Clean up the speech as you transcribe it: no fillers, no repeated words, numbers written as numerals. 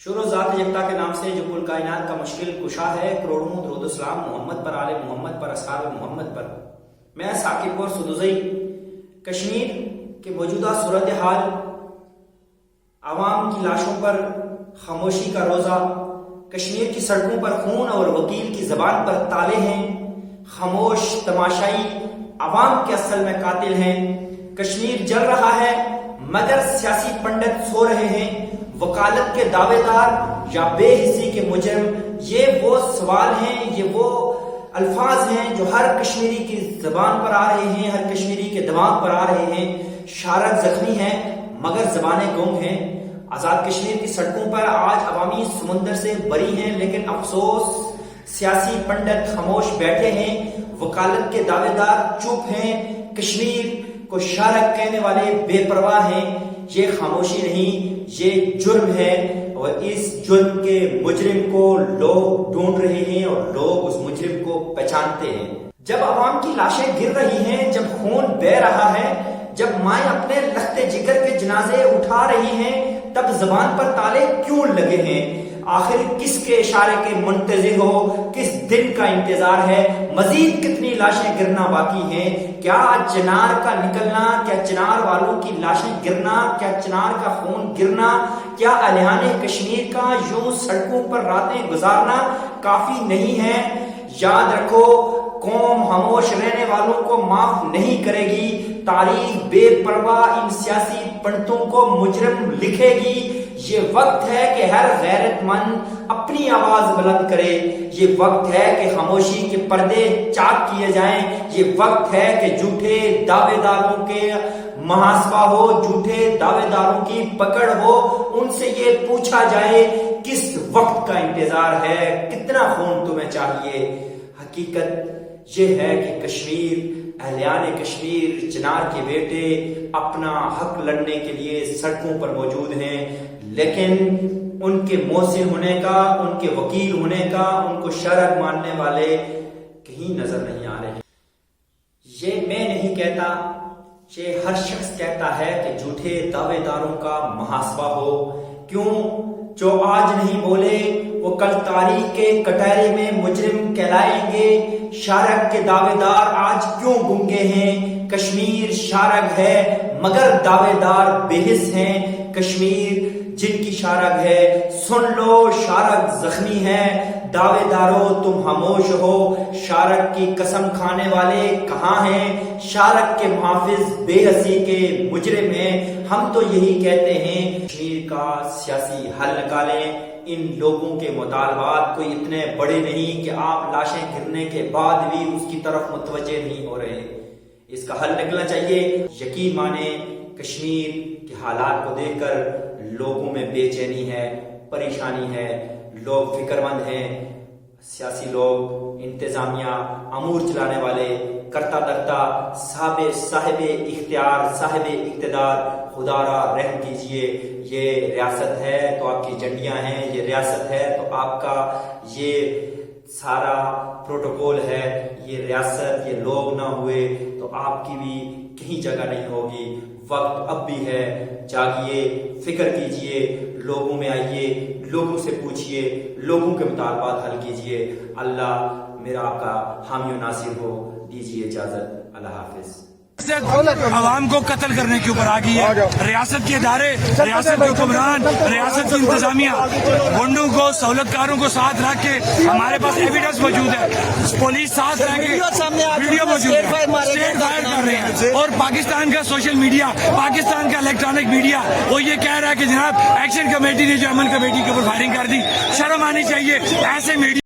شروع ذات یکتا کے نام سے جو کل کائنات کا مشکل کشا ہے، کروڑوں درود و سلام محمد پر، آل محمد پر، اصحاب محمد پر۔ میں ثاقب اور سدوزئی کشمیر کے موجودہ صورتحال، عوام کی لاشوں پر خاموشی کا روزہ، کشمیر کی سڑکوں پر خون اور وکیل کی زبان پر تالے ہیں، خاموش تماشائی عوام کے اصل میں قاتل ہیں۔ کشمیر جل رہا ہے مگر سیاسی پنڈت سو رہے ہیں، وکالت کے دعوے دار یا بے حسی کے مجرم۔ یہ وہ سوال ہیں، یہ وہ الفاظ ہیں جو ہر کشمیری کی زبان پر آ رہے ہیں، ہر کشمیری کے دماغ پر آ رہے ہیں۔ شارک زخمی ہیں مگر زبانیں گونگ ہیں۔ آزاد کشمیر کی سڑکوں پر آج عوامی سمندر سے بری ہیں، لیکن افسوس سیاسی پنڈت خاموش بیٹھے ہیں، وکالت کے دعوے دار چپ ہیں، کشمیر کو شارک کہنے والے بے پرواہ ہیں۔ یہ خاموشی نہیں، یہ جرم ہے، اور اس جرم کے مجرم کو لوگ ڈھونڈ رہے ہیں اور لوگ اس مجرم کو پہچانتے ہیں۔ جب عوام کی لاشیں گر رہی ہیں، جب خون بہہ رہا ہے، جب مائیں اپنے لختے جگر کے جنازے اٹھا رہی ہیں، تب زبان پر تالے کیوں لگے ہیں؟ آخر کس کے اشارے کے منتظر ہو؟ کس دن کا انتظار ہے؟ مزید کتنی لاشیں گرنا باقی ہیں؟ کیا چنار کا نکلنا، کیا چنار والوں کی لاشیں گرنا، کیا چنار کا خون گرنا، کیا اہلِ کشمیر کا یوں سڑکوں پر راتیں گزارنا کافی نہیں ہے؟ یاد رکھو، قوم خاموش رہنے والوں کو معاف نہیں کرے گی۔ تاریخ بے پرواہ ان سیاسی پنڈتوں کو مجرم لکھے گی۔ یہ وقت ہے کہ ہر غیرت مند اپنی آواز بلند کرے۔ یہ وقت ہے کہ خاموشی کے پردے چاک کیے جائیں۔ یہ وقت ہے کہ جھوٹے دعوے داروں کے محاسبہ ہو، جھوٹے دعوے داروں کی پکڑ ہو۔ ان سے یہ پوچھا جائے کس وقت کا انتظار ہے، کتنا خون تمہیں چاہیے۔ حقیقت یہ ہے کہ کشمیر، اہلیان کشمیر، چنار کے بیٹے اپنا حق لڑنے کے لیے سڑکوں پر موجود ہیں، لیکن ان کے محسن ہونے کا، ان کے وکیل ہونے کا، ان کو شرک ماننے والے کہیں نظر نہیں آ رہے۔ یہ میں نہیں کہتا، یہ ہر شخص کہتا ہے کہ جھوٹے دعوے داروں کا محاسبہ ہو۔ کیوں؟ جو آج نہیں بولے وہ کل تاریخ کے کٹہرے میں مجرم کہلائیں گے۔ شارک کے دعوے دار آج کیوں گنگے ہیں؟ کشمیر شارک ہے مگر دعوے دار بے حس ہیں۔ کشمیر جن کی شارک ہے، سن لو، شارک زخمی ہے، دعوے دارو تم خاموش ہو۔ شارک کی قسم کھانے والے کہاں ہیں؟ شارک کے محافظ بے حسی کے مجرم ہیں۔ ہم تو یہی کہتے ہیں کشمیر کا سیاسی حل نکالیں۔ ان لوگوں کے مطالبات کوئی اتنے بڑے نہیں کہ آپ لاشیں گرنے کے بعد بھی اس کی طرف متوجہ نہیں ہو رہے۔ اس کا حل نکلنا چاہیے۔ یقین مانیں، کشمیر کے حالات کو دیکھ کر لوگوں میں بے چینی ہے، پریشانی ہے، لوگ فکر مند ہیں۔ سیاسی لوگ، انتظامیہ، امور چلانے والے، کرتا دھرتا، صاحب اختیار، صاحب اقتدار، خدا را رحم کیجئے۔ یہ ریاست ہے تو آپ کی جھنڈیاں ہیں، یہ ریاست ہے تو آپ کا یہ سارا پروٹوکول ہے۔ یہ ریاست، یہ لوگ نہ ہوئے تو آپ کی بھی کہیں جگہ نہیں ہوگی۔ وقت اب بھی ہے، جاگیے، فکر کیجئے، لوگوں میں آئیے، لوگوں سے پوچھئے، لوگوں کے مطالبات حل کیجئے۔ اللہ میرا آپ کا حامی و ناصر ہو۔ دیجئے اجازت، اللہ حافظ۔ عوام کو قتل کرنے کے اوپر آ گئی ہے۔ ریاست کے ادارے، ریاست کے حکمران، ریاست کی انتظامیہ گنڈوں کو، سہولت کاروں کو ساتھ رکھ کے، ہمارے پاس ایویڈنس موجود ہے، پولیس ساتھ رہ کے ویڈیو موجود ہے، اسٹیٹ فائر کر رہے ہیں، اور پاکستان کا سوشل میڈیا، پاکستان کا الیکٹرانک میڈیا وہ یہ کہہ رہا ہے کہ جناب ایکشن کمیٹی نے جو امن کمیٹی کے اوپر فائرنگ کر دی۔ شرم آنی چاہیے ایسے میڈیا